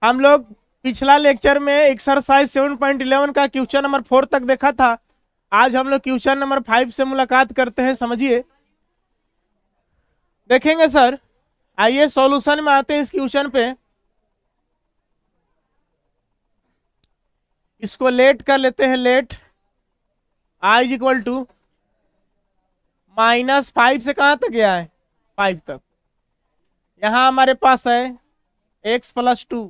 हम लोग पिछला लेक्चर में एक्सरसाइज 7.11 का क्वेश्चन नंबर 4 तक देखा था। आज हम लोग क्वेश्चन नंबर 5 से मुलाकात करते हैं। समझिए, देखेंगे सर। आइए सॉल्यूशन में आते हैं इस क्वेश्चन पे। इसको लेट कर लेते हैं। Let I is equal to -5 से कहां तक गया है, 5 तक। यहां हमारे पास है x+2,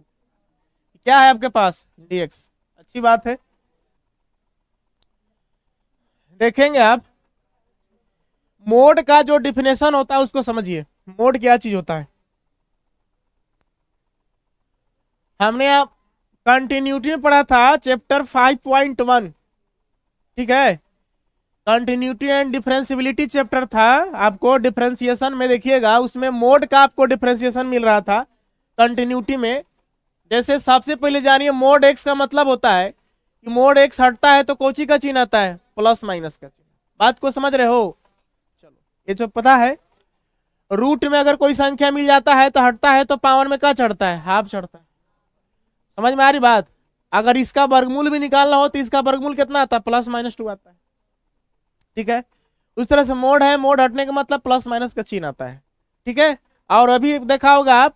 क्या है आपके पास, dx। अच्छी बात है। देखेंगे आप, मोड का जो डिफिनेशन होता है उसको समझिए। मोड क्या चीज होता है। हमने आप कंटिन्यूटी में पढ़ा था चैप्टर 5.1, ठीक है। कंटिन्यूटी एंड डिफरेंशियबिलिटी चैप्टर था। आपको डिफरेंशिएशन में देखिएगा, उसमें मोड का आपको डिफरेंशिएशन मिल रहा था कंटिन्यूटी में। जैसे सबसे पहले जानिए, मोड एक्स का मतलब होता है कि मोड एक्स हटता है तो कोची का चिन्ह आता है, प्लस माइनस का चिन्ह। बात को समझ रहे हो। चलो, ये जो पता है, रूट में अगर कोई संख्या मिल जाता है तो हटता है तो पावर में क्या चढ़ता है, हाफ चढ़ता है। समझ में आ रही बात। अगर इसका वर्गमूल भी निकालना हो तो इसका वर्गमूल कितना आता है, +-2 आता है, ठीक है। उस तरह से मोड है, मोड हटने का मतलब प्लस माइनस का चिन्ह आता है, ठीक है। और अभी देखा होगा आप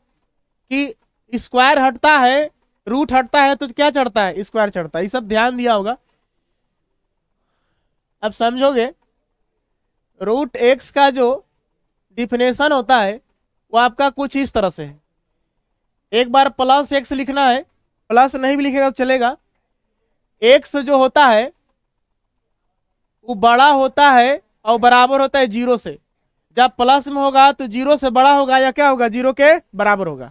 कि स्क्वायर हटता है, रूट हटता है तो क्या चढ़ता है, स्क्वायर चढ़ता है। ये सब ध्यान दिया होगा, अब समझोगे। रूट एक्स का जो डिफिनेशन होता है वो आपका कुछ इस तरह से है। एक बार +x लिखना है, प्लस नहीं भी लिखेगा तो चलेगा। एक्स जो होता है वो बड़ा होता है और बराबर होता है 0 से। जब प्लस में होगा तो 0 से बड़ा होगा या क्या होगा, 0 के बराबर होगा।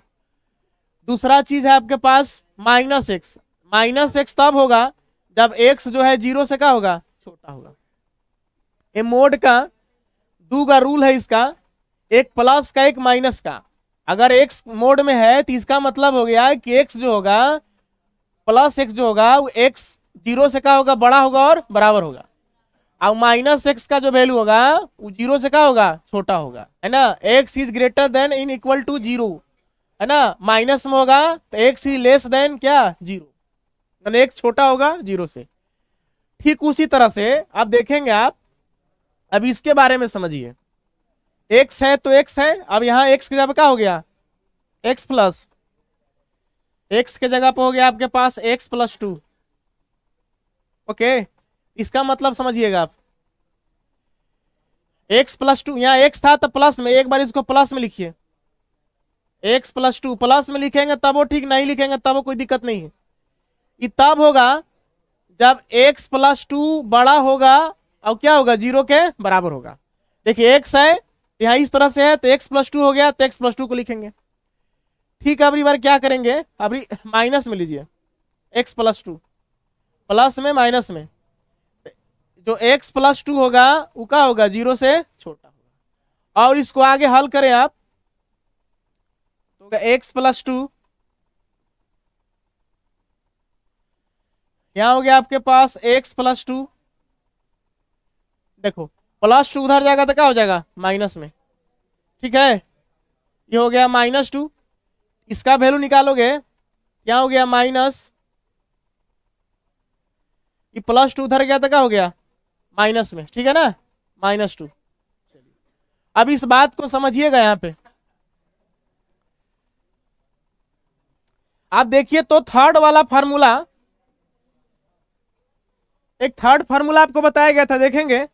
दूसरा चीज है आपके पास -x। -x तब होगा जब x जो है 0 से क्या होगा, छोटा होगा। ये मोड का दो का रूल है इसका, एक प्लस का एक माइनस का। अगर x मोड में है तो इसका मतलब हो गया कि x जो होगा, +x जो होगा वो x 0 से क्या होगा, बड़ा होगा और बराबर होगा। और -x का जो वैल्यू होगा वो 0 से क्या होगा, छोटा होगा, है ना। x is greater than in equal to 0, है ना। माइनस में होगा तो x इज लेस देन क्या, 0, यानी x छोटा होगा 0 से। ठीक उसी तरह से आप देखेंगे आप, अब इसके बारे में समझिए। x है तो x है, अब यहाँ x की जगह क्या हो गया, x प्लस, x के जगह पे हो गया आपके पास x+2। ओके, इसका मतलब समझिएगा आप, x+2, यहाँ x था तो प्लस में, एक बार इसको प्लस में लिखिए। x+2 प्लस में लिखेंगे तब वो ठीक, नहीं लिखेंगे तब वो कोई दिक्कत नहीं है। ये तब होगा जब x+2 बड़ा होगा और क्या होगा, 0 के बराबर होगा। देखिए x है, यहाँ इस तरह से है तो x+2 हो गया तो x+2 को लिखेंगे, ठीक है। अगली बार क्या करेंगे, अभी माइनस में लीजिए, x+2 प्लस में माइनस में, जो x+2 होगा वो क्या होगा, 0 से छोटा होगा। और इसको आगे हल करें आप तो x+2, यहां हो गया आपके पास x+2। देखो +2 उधर जाएगा तो क्या हो जाएगा, माइनस में, ठीक है। ये हो गया -2, इसका वैल्यू निकालोगे, यहाँ हो गया माइनस, ये +2 उधर गया तो क्या हो गया, माइनस में, ठीक है ना, -2। अब इस बात को समझिएगा। यहाँ पे आप देखिए तो थर्ड वाला फार्मूला, एक थर्ड फार्मूला आपको बताया गया था, देखेंगे।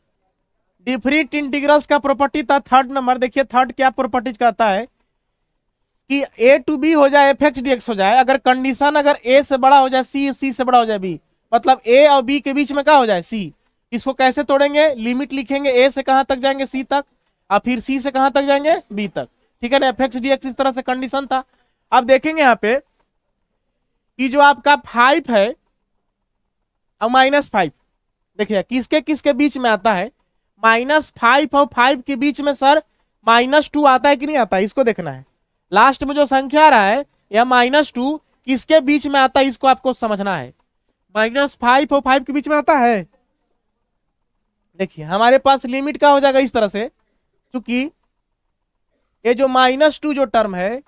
डिफरेंट इंटीग्रल्स का प्रॉपर्टी था थर्ड नंबर। देखिए थर्ड क्या प्रॉपर्टीज कहता है कि a टू b हो जाए f(x) dx हो जाए, अगर कंडीशन अगर a से बड़ा हो जाए c से बड़ा हो जाए b, मतलब a और b के बीच में क्या हो जाए, c। इसको कैसे तोड़ेंगे, लिमिट लिखेंगे, a से कहां तक जाएंगे, c तक, और फिर c से कहां तक जाएंगे, b तक, ठीक है ना। f(x) dx इस तरह से कंडीशन था। अब देखेंगे यहाँ पे कि जो आपका 5 है और -5, देखिए किसके किसके बीच में आता है, -5 और 5 के बीच में सर -2 आता है कि नहीं आता है, इसको देखना है। लास्ट में जो संख्या आ रहा है या -2 किसके बीच में आता है, इसको आपको समझना है। -5 और 5 के बीच में आता है। देखिए हमारे पास लिमिट का हो जाएगा इस तरह से, क्योंकि ये जो -2 जो टर्म है,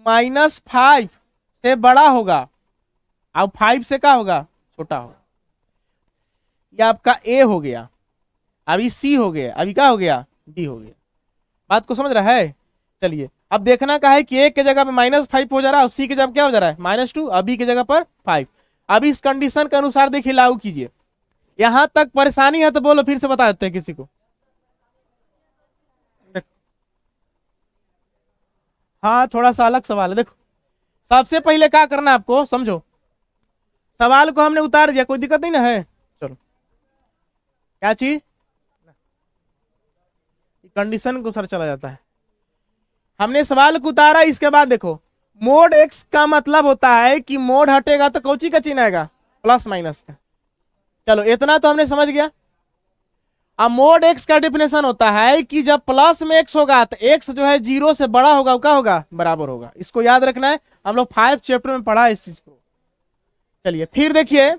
-5 से बड़ा होगा, अब 5 से क्या होगा, छोटा होगा। ये आपका ए हो गया, अभी सी हो गया, अभी क्या हो गया, बी हो गया। बात को समझ रहा है। चलिए अब देखना का है कि ए के जगह पे -5 हो जा रहा है, सी के जगह क्या हो जा रहा है, -2, अब बी की जगह पर 5। अब इस कंडीशन के अनुसार देखिए लागू कीजिए। यहां तक परेशानी है तो बोलो, फिर से बता देते हैं किसी को। हाँ थोड़ा सा अलग सवाल है। देखो सबसे पहले क्या करना है आपको, समझो सवाल को हमने उतार दिया, कोई दिक्कत नहीं ना है। चलो क्या चीज, कंडीशन को सर चला जाता है। हमने सवाल को उतारा, इसके बाद देखो मोड एक्स का मतलब होता है कि मोड हटेगा तो कौची का चिन्ह आएगा, प्लस माइनस का। चलो इतना तो हमने समझ गया। अब मोड एक्स का डेफिनेशन होता है कि जब प्लस में एक्स होगा तो एक्स जो है 0 से बड़ा होगा, क्या होगा, बराबर होगा। इसको याद रखना है, हम लोग 5 चैप्टर में पढ़ा है इस चीज को। चलिए फिर देखिए,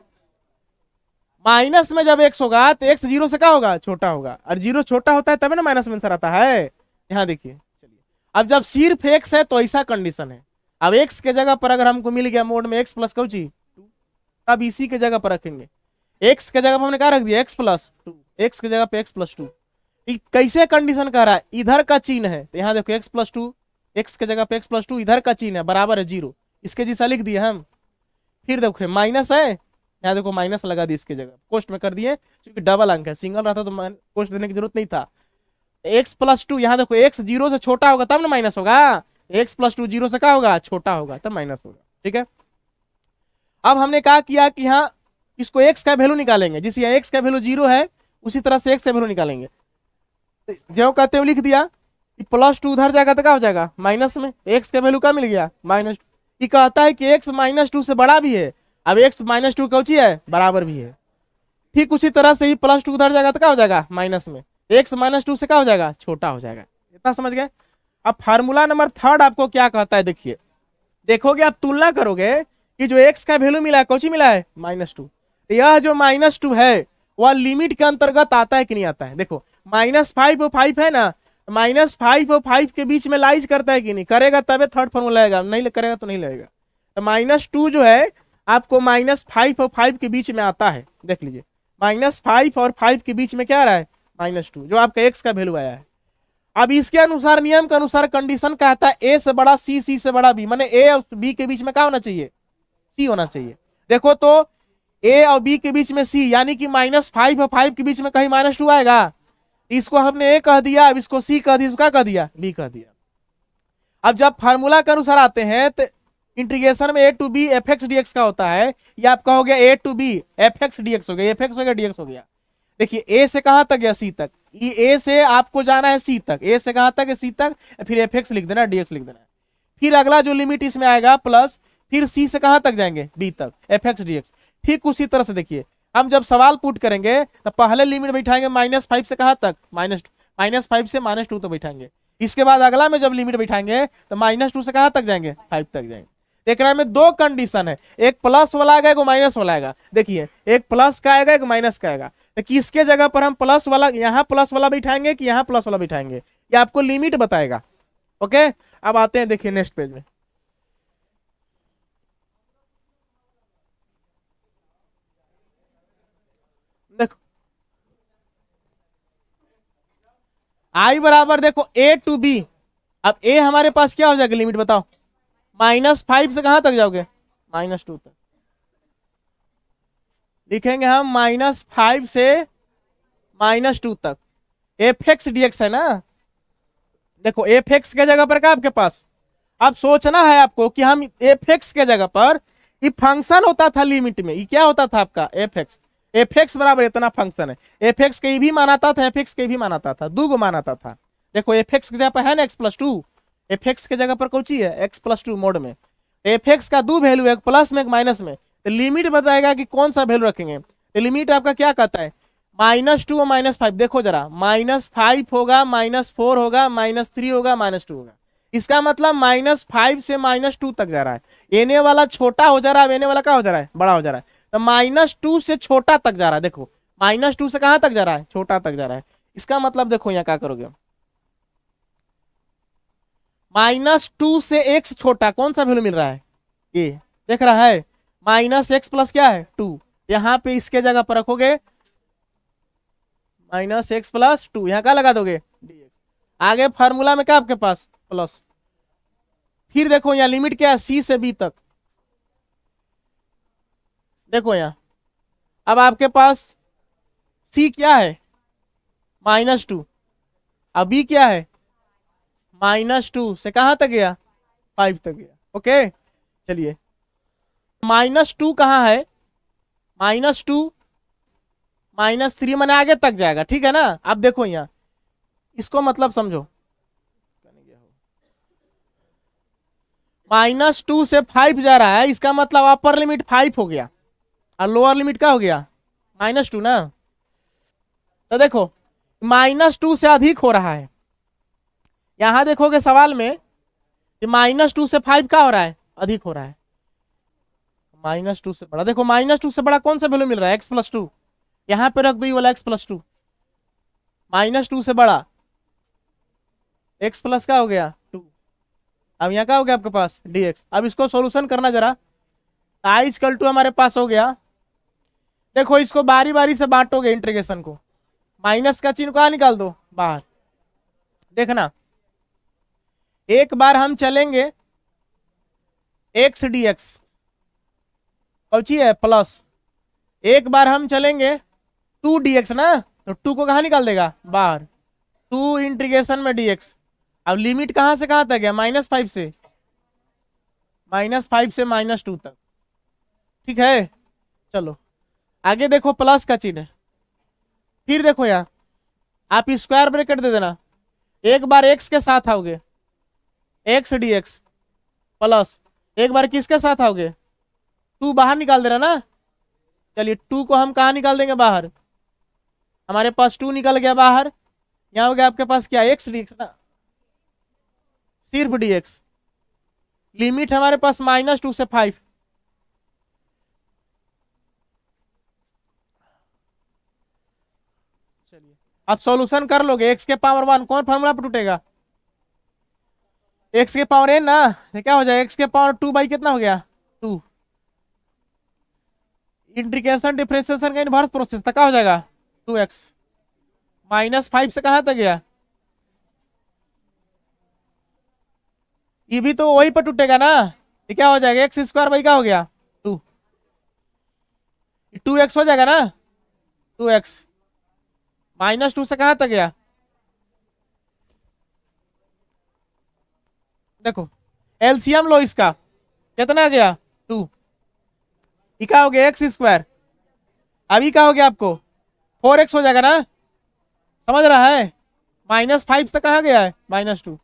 माइनस में जब एक्स होगा तो एक्स 0 से क्या होगा, छोटा होगा, और 0 छोटा होता है तभी ना माइनस में आंसर आता है। यहां देखिए, चलिए अब जब सिर्फ एक्स है तो ऐसा कंडीशन है। अब एक्स के जगह पर अगर हमको मिल गया मोड में एक्स प्लस कौची 2, तब इसी के जगह पर रखेंगे। एक्स के जगह पर हमने क्या रख दिया, x+2, एक्स की जगह पे x+2। कैसे कंडीशन कह रहा है, इधर का चिन्ह है तो यहाँ देखो x+2, एक्स के जगह पे x+2, इधर का चिन्ह है बराबर है 0, इसके जैसा लिख दिए हम। फिर देखो माइनस है, यहाँ देखो माइनस लगा दी इसके जगह, पोस्ट में कर दिए क्योंकि डबल अंक है, सिंगल रहता तो पोस्ट देने की जरूरत नहीं था। x+2, यहाँ देखो x 0 से छोटा होगा तब ना माइनस होगा, x+2 0 से क्या होगा, छोटा होगा तब माइनस होगा। ठीक है, अब हमने कहा किया कि यहाँ इसको x का वैल्यू निकालेंगे, जिस यहाँ x का वैल्यू 0 है उसी तरह से x का वैल्यू निकालेंगे। जो कहते हो लिख दिया कि +2 उधर जाएगा तो क्या हो जाएगा, माइनस में, x का वैल्यू क्या मिल गया, -2। ये कहता है कि x -2 से बड़ा भी है, अब x -2 कौची है, बराबर भी है। ठीक उसी तरह से ही +2 उधर जाएगा तो क्या हो जाएगा, माइनस में, x -2 से क्या हो जाएगा, छोटा हो जाएगा। इतना समझ गए। अब फार्मूला नंबर 3 आपको क्या कहता है, देखिए देखोगे आप तुलना करोगे कि जो x का वैल्यू मिला है कौची मिला है, -2। यह जो -2 है वह लिमिट के अंतर्गत आता है कि नहीं आता है। देखो -5 और 5 है ना, -5 और 5 के बीच में लाइज करता है कि नहीं, करेगा तबे थर्ड फॉर्मूला आएगा, नहीं करेगा तो नहीं लगेगा। तो -2 जो है आपको -5 और 5 के बीच में आता है। देख लीजिए -5 और 5 के बीच में क्या आ रहा है, -2, जो आपका x का वैल्यू आया है। अब इसके अनुसार, नियम के अनुसार कंडीशन कहता है a से बड़ा c, c से बड़ा b, माने a और b के बीच में क्या होना चाहिए, c होना चाहिए। देखो तो a और b के बीच में c, यानी कि -5 और 5 के बीच में कहीं -2 आएगा। इसको हमने a कह दिया, अब इसको c कह दिया, इसको क्या कह दिया, b कह दिया। अब जब फार्मूला के अनुसार आते हैं तो इंटीग्रेशन में a to b fx dx का होता है, ये आपका हो गया a to b fx dx हो गया, fx हो गया dx हो गया। देखिए a से कहां तक गया, c तक, ये a से आपको जाना है c तक, a से कहां तक है, c तक, फिर fx लिख देना, dx लिख देना। फिर अगला जो लिमिट इसमें आएगा प्लस, फिर c से कहां तक जाएंगे, b तक, fx dx। ठीक उसी तरह से देखिए हम जब सवाल पुट करेंगे तो पहले लिमिट बैठाएंगे -5 से कहां तक, -5 से -2 तक बैठाएंगे। इसके बाद अगला में जब लिमिट बैठाएंगे तो -2 से कहां तक जाएंगे, 5 तक जाएंगे। देख रहे हैं में दो कंडीशन है, एक प्लस वाला आएगा, एक माइनस वाला आएगा। देखिए एक प्लस का आएगा, एक माइनस का आएगा, तो किसके जगह पर हम प्लस वाला, यहाँ प्लस वाला बैठाएंगे कि यहाँ प्लस वाला बैठाएंगे, ये आपको लिमिट बताएगा। ओके, अब आते हैं देखिए नेक्स्ट पेज में। देखो आई बराबर, देखो a टू b, अब a हमारे पास क्या हो जाएगा, लिमिट बताओ, -5 से कहां तक जाओगे, -2 तक। लिखेंगे हम -5 से -2 तक, fx dx है ना। देखो fx के जगह पर क्या आपके पास, अब सोचना है आपको कि हम fx के जगह पर, ये फंक्शन होता था लिमिट में, ये क्या होता था आपका fx बराबर इतना फंक्शन है, fx के भी मानाता था, fx के भी मानाता था, दो गो मानाता था। देखो fx के जगह पर है ना x+2, fx के जगह पर कौची है, x+2 मोड में, fx का दो वैल्यू, एक प्लस में एक माइनस में, तो लिमिट बताएगा कि कौन सा वैल्यू रखेंगे। तो लिमिट आपका क्या कहता है, -2 और -5, देखो जरा, -5 होगा, -4 होगा, -3 होगा, -2 होगा। इसका मतलब -5 से -2 तक जा रहा है, एने वाला छोटा हो जा रहा है, एने वाला क्या हो जा रहा है, बड़ा हो जा रहा है। तो -2 से छोटा तक जा रहा है, देखो -2 से कहां तक जा रहा है, छोटा तक जा रहा है। इसका मतलब देखो यहाँ क्या करोगे, -2 से x छोटा कौन सा वैल्यू मिल रहा है, ये देख रहा है, माइनस एक्स प्लस क्या है 2। यहाँ पे इसके जगह पर रखोगे माइनस एक्स प्लस 2, यहाँ क्या लगा दोगे dx। आगे फार्मूला में क्या आपके पास प्लस। फिर देखो यहाँ लिमिट क्या है सी से बी तक। देखो यहाँ अब आपके पास सी क्या है -2, अब बी क्या है -2 से कहाँ तक गया 5 तक गया। ओके चलिए, -2 कहाँ है -2 -3 मैंने आगे तक जाएगा, ठीक है ना। अब देखो यहाँ इसको मतलब समझो, -2 से 5 जा रहा है, इसका मतलब अपर लिमिट 5 हो गया और लोअर लिमिट क्या हो गया -2 ना। तो देखो -2 से अधिक हो रहा है, यहां देखोगे सवाल में कि -2 से 5 क्या हो रहा है अधिक हो रहा है। -2 से बड़ा, देखो -2 से बड़ा कौन सा वैल्यू मिल रहा है x+2, यहां पे रख दो ये वाला x+2। -2 से बड़ा x प्लस का हो गया 2। अब यहाँ क्या हो गया आपके पास dx। अब इसको सॉल्यूशन करना जरा, i= हमारे पास हो गया। देखो इसको बारी बारी से बांटोगे इंटीग्रेशन को, माइनस का चिन्ह कहाँ निकाल दो बाहर। देखना एक बार हम चलेंगे x dx कौची है प्लस, एक बार हम चलेंगे 2 dx ना, तो 2 को कहाँ निकाल देगा बाहर, 2 इंटीग्रेशन में dx। अब लिमिट कहाँ से कहाँ तक है -5 से -5 से -2 तक, ठीक है। चलो आगे देखो प्लस का चिन्ह, फिर देखो यहाँ आप स्क्वायर ब्रैकेट दे देना, एक बार x के साथ आओगे x dx प्लस एक बार किसके साथ आओगे 2 बाहर निकाल देना ना। चलिए 2 को हम कहाँ निकाल देंगे बाहर, हमारे पास 2 निकल गया बाहर, यहाँ हो गया आपके पास क्या x dx ना, सिर्फ dx। लिमिट हमारे पास -2 से 5। चलिए अब सॉल्यूशन कर लोगे, x के पावर 1 कौन फॉर्मूला पर टूटेगा x के पावर n ना, तो क्या हो जाएगा x के पावर 2 बाई कितना हो गया 2। इंटीग्रेशन डिफरेंशिएशन का इनवर्स प्रोसेस तक क्या हो जाएगा 2x। -5 से कहाँ तक गया, ये भी तो वही पर टूटेगा ना, ये क्या हो जाएगा x² बाई क्या हो गया 2, 2x हो जाएगा ना 2x। -2 से कहाँ तक गया, देखो एलसीएम लो इसका कितना गया 2, ये क्या हो गया x², अभी क्या हो गया आपको 4x हो जाएगा ना, समझ रहा है। -5 से कहाँ गया है -2,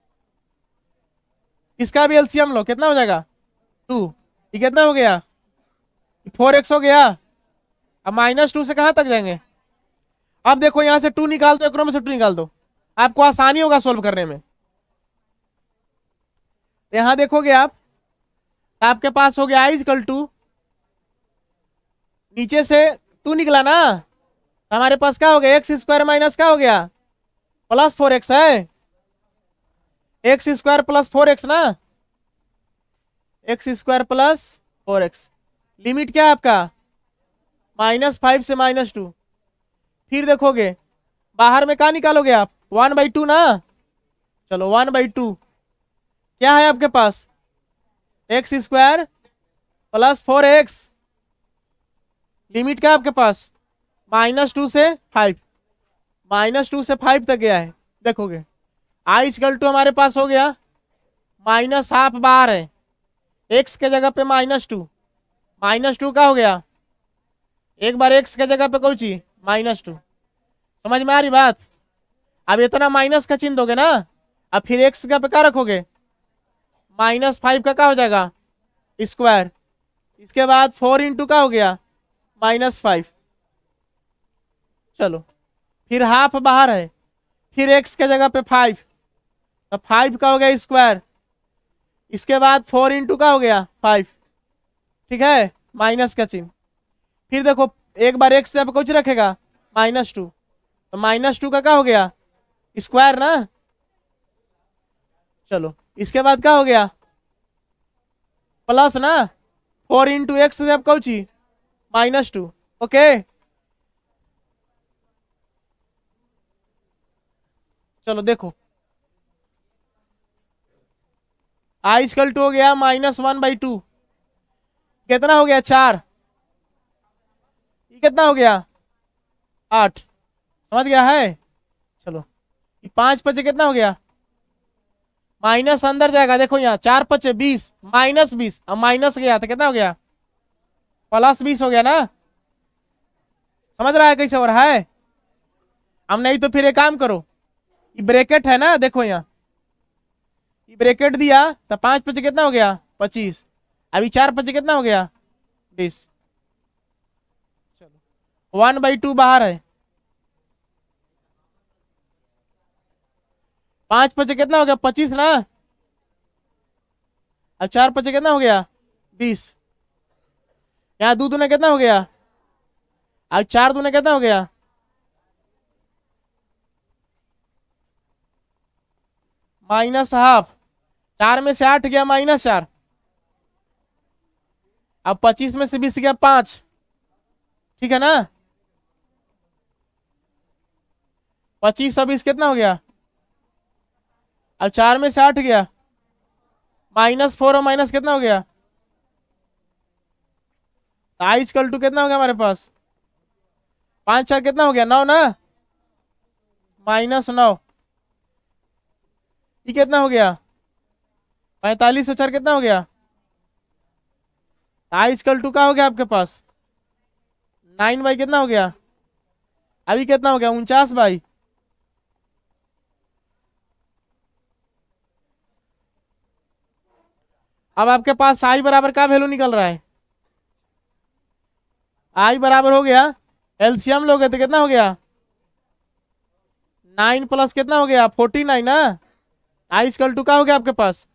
इसका भी एलसीएम लो कितना हो जाएगा 2, ये कितना हो गया 4x हो गया। अब -2 से कहाँ तक जाएंगे, अब देखो यहां से 2 निकाल दो, एक में से 2 निकाल दो, आपको आसानी होगा सोल्व करने में। यहां देखोगे आप, आपके पास हो गया i= नीचे से 2 निकला ना, हमारे पास क्या हो गया x² माइनस क्या हो गया +4x है, x² + 4x ना, x² + 4x। लिमिट क्या है आपका -5 से -2। फिर देखोगे बाहर में क्या निकालोगे आप 1/2 ना, चलो 1/2 क्या है आपके पास x² + 4x। लिमिट क्या है आपके पास -2 से 5, -2 से 5 तक गया है। देखोगे i= हमारे पास हो गया -12 बाहर है, x के जगह पे -2, -2 का हो गया, एक बार x के जगह पे कौची -2। समझ में आ रही बात। अब इतना माइनस का चिन्ह दोगे ना, अब फिर x का पे क्या रखोगे -5 का क्या हो जाएगा स्क्वायर, इसके बाद 4 × का हो गया -5। चलो फिर हाफ बाहर है, फिर x के जगह पे 5, तो 5 का हो गया स्क्वायर, इसके बाद 4 × का हो गया 5, ठीक है माइनस का चिन्ह। फिर देखो एक बार x जब कुछ रखेगा -2, तो -2 का क्या हो गया स्क्वायर ना। चलो इसके बाद क्या हो गया प्लस ना, 4 इंटू एक्स से आपका कौची -2। ओके, चलो देखो आई इक्वल टू हो गया -1/2। कितना हो गया 4, ये कितना हो गया 8। समझ गया है। चलो ये 5 × 5 कितना हो गया, माइनस अंदर जाएगा, देखो यहाँ 4 × 5 = 20, -20, अब माइनस गया तो कितना हो गया +20 हो गया ना। समझ रहा है कैसे हो रहा है। अब नहीं तो फिर एक काम करो, ये ब्रैकेट है ना, देखो यहाँ ये ब्रैकेट दिया तो 5 × 5 कितना हो गया 25, अभी 4 × 5 कितना हो गया 20। चलो 1/2 बाहर है, 5 × 5 कितना हो गया 25 ना, अब 4 × 5 कितना हो गया 20, यहाँ 2 दूना कितना हो गया, अब 4 दूना कितना हो गया -½ 4 में से 8 गया -4, अब 25 में से 20 गया 5, ठीक है ना। 25 और 20 कितना हो गया, अब 4 में से 8 गया -4 और माइनस कितना हो गया, आई इक्वल टू कितना हो गया हमारे पास 5 4 कितना हो गया 9 ना, -9, ये कितना हो गया 45 और 4 कितना हो गया, आई इक्वल टू का हो गया आपके पास 9/, कितना हो गया अभी कितना हो गया 49/। अब आपके पास आई बराबर का वैल्यू निकल रहा है, आई बराबर हो गया एलसीएम लोगे तो कितना हो गया 9 प्लस कितना हो गया 49 ना, आई इक्वल टू का हो गया आपके पास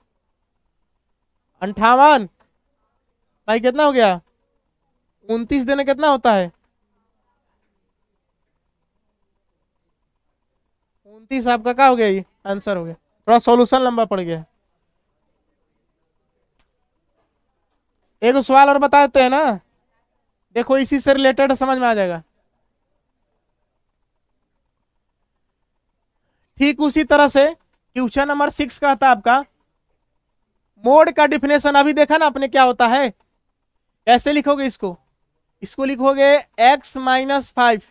58 भाई कितना हो गया 29 देने कितना होता है 29, आपका क्या हो गया ये आंसर हो गया। थोड़ा सॉल्यूशन लंबा पड़ गया। एक सवाल और बता देते हैं ना, देखो इसी से रिलेटेड समझ में आ जाएगा। ठीक उसी तरह से क्वेश्चन नंबर 6 का था आपका मोड का डिफिनेशन, अभी देखा ना आपने क्या होता है, कैसे लिखोगे इसको, इसको लिखोगे x - 5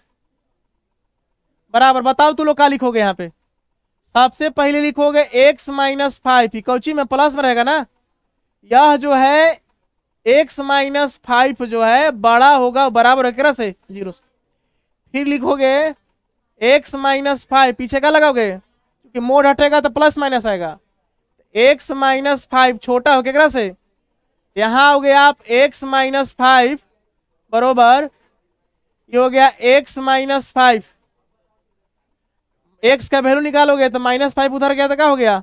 बराबर, बताओ तू लोग क्या लिखोगे यहाँ पे, सबसे पहले लिखोगे x - 5, कौची में प्लस में रहेगा ना, यह जो है x - 5 जो है बड़ा होगा बराबर है से 0 से, फिर लिखोगे x - 5 पीछे का लगाओगे क्योंकि मोड हटेगा तो प्लस माइनस आएगा, x - 5 छोटा हो केकरा से, यहाँ हो गया आप x - 5 बरोबर, ये हो गया x - 5, x का वैल्यू निकालोगे तो -5 उधर गया तो क्या हो गया,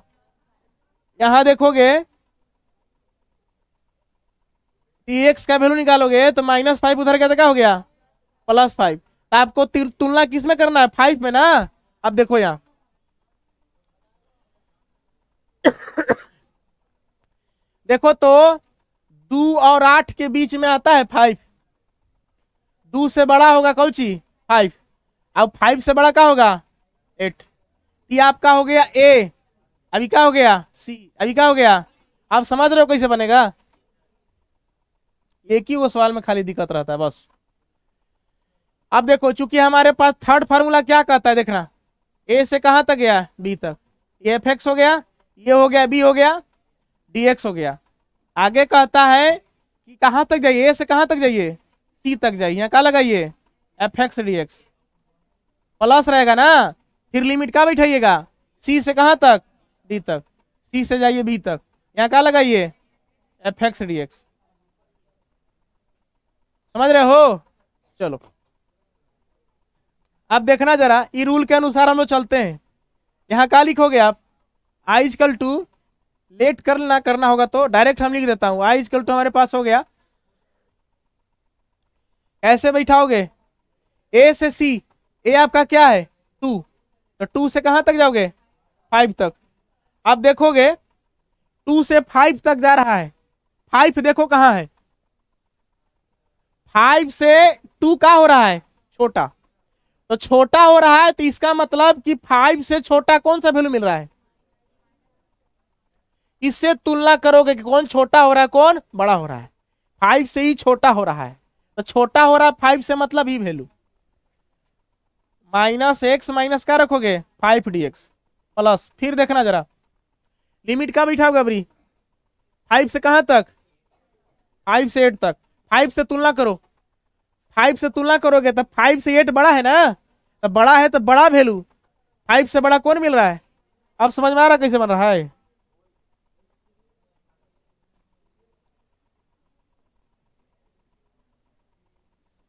यहां देखोगे x का वैल्यू निकालोगे तो -5 उधर गया तो क्या हो गया +5, तो आपको तुलना किस में करना है 5 में ना। अब देखो यहां देखो तो 2 और 8 के बीच में आता है 5, 2 से बड़ा होगा कौची 5, अब 5 से बड़ा क्या होगा 8, ये आपका हो गया ए, अभी क्या हो गया सी, अभी क्या हो गया, आप समझ रहे हो कैसे बनेगा, एक ही वो सवाल में खाली दिक्कत रहता है बस। अब देखो चूंकि हमारे पास थर्ड फार्मूला क्या कहता है, देखना ए से कहां तक गया बी तक, ये एफ एक्स हो गया, ये हो गया बी हो गया, डी एक्स हो गया, आगे कहता है कि कहां तक जाइए, ए से कहां तक जाइए सी तक जाइए, यहाँ क्या लगाइए F x D x, plus रहेगा ना, फिर लिमिट क्या बैठाइएगा सी से कहां तक डी तक, सी से जाइए बी तक, यहाँ क्या लगाइए एफ एक्स डी एक्स, समझ रहे हो। चलो अब देखना जरा, ई रूल के अनुसार हम लोग चलते हैं, यहाँ क्या लिखोगे आप आई इक्वल टू, लेट करना करना होगा तो डायरेक्ट हम लिख देता हूं, आई इक्वल टू हमारे पास हो गया, ऐसे बैठाओगे ए से सी, ए आपका क्या है 2, तो 2 से कहां तक जाओगे 5 तक, आप देखोगे 2 से 5 तक जा रहा है, 5 देखो कहां है 5 से 2 का हो रहा है छोटा, तो छोटा हो रहा है तो इसका मतलब कि 5 से छोटा कौन सा वैल्यू मिल रहा है, इससे तुलना करोगे कि कौन छोटा हो रहा है कौन बड़ा हो रहा है। 5 से ही छोटा हो रहा है, तो छोटा हो रहा है 5 से मतलब ही वैल्यू माइनस एक्स माइनस क्या रखोगे 5 dx प्लस, फिर देखना जरा लिमिट का बैठाओगे अबरी 5 से कहां तक 5 से 8 तक, 5 से तुलना करो, 5 से तुलना करोगे तो 5 से 8 बड़ा है ना, तो बड़ा है तो बड़ा वैल्यू 5 से बड़ा कौन मिल रहा है। अब समझ में आ रहा कैसे बन रहा है।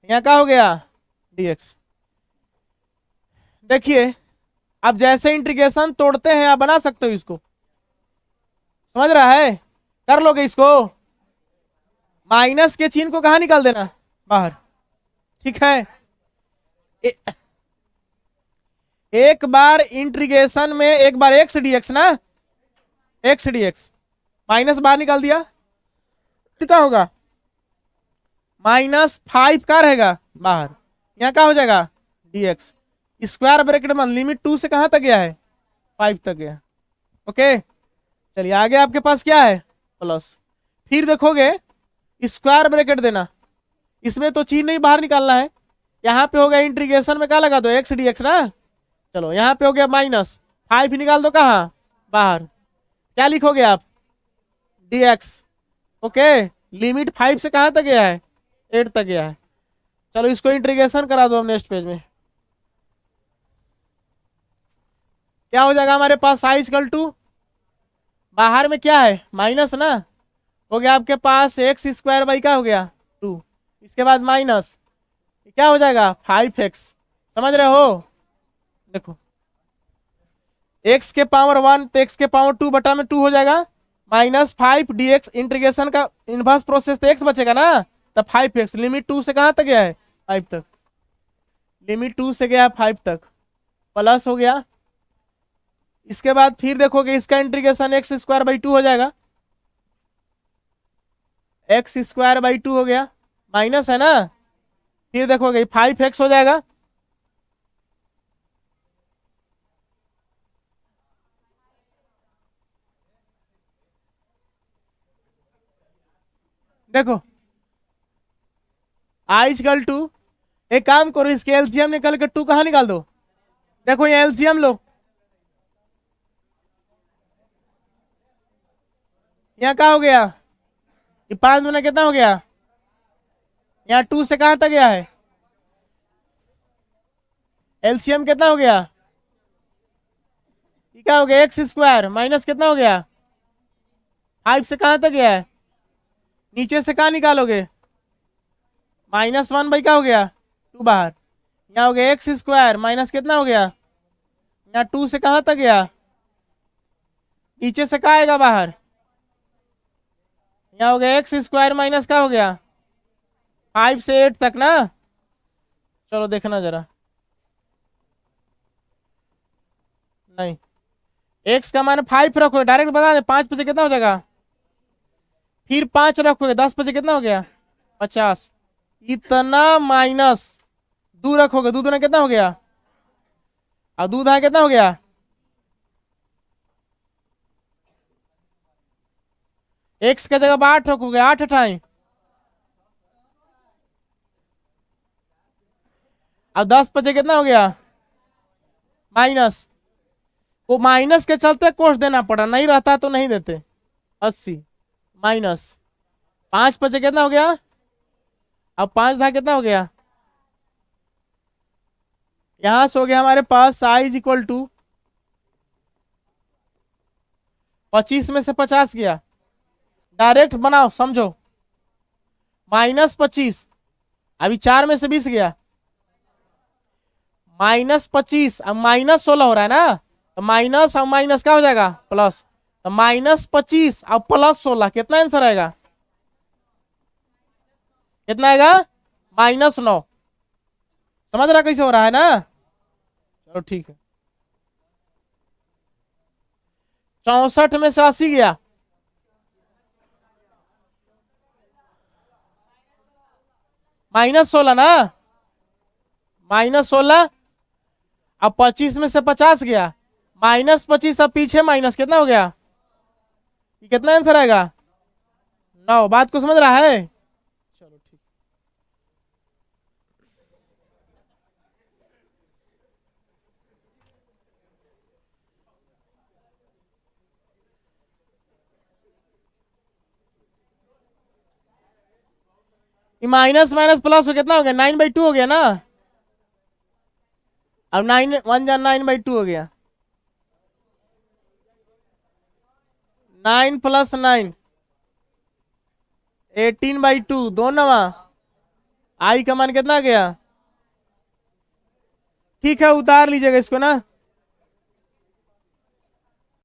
यहाँ क्या हो गया dx। देखिए अब जैसे इंटीग्रेशन तोड़ते हैं आप बना सकते हो इसको, समझ रहा है, कर लोगे इसको, माइनस के चिन्ह को कहाँ निकाल देना बाहर, ठीक है। ए, एक बार इंटीग्रेशन में एक बार एक्स dx ना, एक्स dx माइनस बाहर निकाल दिया तो क्या होगा -5 का रहेगा बाहर, यहाँ क्या हो जाएगा dx स्क्वायर ब्रैकेट में लिमिट 2 से कहां तक गया है 5 तक गया। ओके चलिए आगे आपके पास क्या है प्लस, फिर देखोगे स्क्वायर ब्रैकेट देना, इसमें तो चिन्ह नहीं बाहर निकालना है, यहाँ पे हो गया इंटीग्रेशन में क्या लगा दो एक्स dx ना, चलो यहाँ पे हो गया -5 निकाल दो कहाँ बाहर, क्या लिखोगे आप dx। ओके लिमिट 5 से कहां तक गया है 8 तक गया है। चलो इसको इंटीग्रेशन करा दो हम नेक्स्ट पेज में, क्या हो जाएगा हमारे पास i इक्वल टू बाहर में क्या है माइनस ना, हो गया आपके पास एक्स स्क्वायर बाई का हो गया 2, इसके बाद माइनस क्या हो जाएगा 5x, समझ रहे हो, देखो x के पावर 1 तो x के पावर 2 बटा में 2 हो जाएगा, -5 dx इंटीग्रेशन का इनवर्स प्रोसेस तो x बचेगा ना, तो 5x लिमिट 2 से कहां तक गया है 5 तक, लिमिट 2 से गया 5 तक प्लस हो गया। इसके बाद फिर देखोगे इसका इंटीग्रेशन एक्स स्क्वायर बाई 2 हो जाएगा, एक्स स्क्वायर बाई 2 हो गया माइनस है ना, फिर देखोगे 5x हो जाएगा, देखो आई इक्वल टू, एक काम करो इसके एलसीएम निकल के 2 कहाँ निकाल दो, देखो ये एलसीएम लो, यहाँ क्या हो गया ये 5 दूना कितना हो गया, यहाँ 2 से कहां तक गया है, एलसीएम कितना हो गया, ये क्या हो गया एक्स स्क्वायर माइनस कितना हो गया 5 से कहां तक गया है, नीचे से कहां निकालोगे -1 बाई क्या हो गया 2 बाहर, यहाँ हो गया एक्स स्क्वायर माइनस कितना हो गया, यहाँ 2 से कहां तक गया, नीचे से कहा आएगा बाहर, यहाँ हो गया एक्स स्क्वायर माइनस क्या हो गया 5 से 8 तक ना। चलो देखना जरा, नहीं एक्स का मान 5 रखोगे डायरेक्ट बता दे 5 बजे कितना हो जाएगा, फिर 5 रखोगे 10 बजे कितना हो गया 50, इतना माइनस 2 रखोगे 2 दूना कितना हो गया, और 2 धागे कितना हो गया, एक्स के जगह 8 रखोगे 8 अठाई, और 10 बजे कितना हो गया माइनस, वो माइनस के चलते कोष देना पड़ा, नहीं रहता तो नहीं देते 80 माइनस 5 बजे कितना हो गया, अब 5 धागे कितना हो गया, यहां से हो गया हमारे पास i इक्वल टू 25 में से 50 गया, डायरेक्ट बनाओ समझो -25, अभी 4 में से 20 गया -25, अब -16 हो रहा है ना, तो माइनस और माइनस क्या हो जाएगा प्लस, तो -25 और +16 कितना आंसर आएगा, कितना आएगा -9, समझ रहा कैसे हो रहा है ना। चलो ठीक है 64 में से 80 गया, -16 ना, -16। अब 25 में से 50 गया, -25। अब पीछे माइनस कितना हो गया, ये कितना आंसर आएगा, 9। बात को समझ रहा है। चलो ठीक। ये माइनस माइनस प्लस हो कितना हो गया, 9/2 हो गया ना। अब 9 1 जा 9/2 हो गया, 9 + 9 18/2, 2 नवा। आई का मान कितना गया, ठीक है उतार लीजिएगा इसको ना।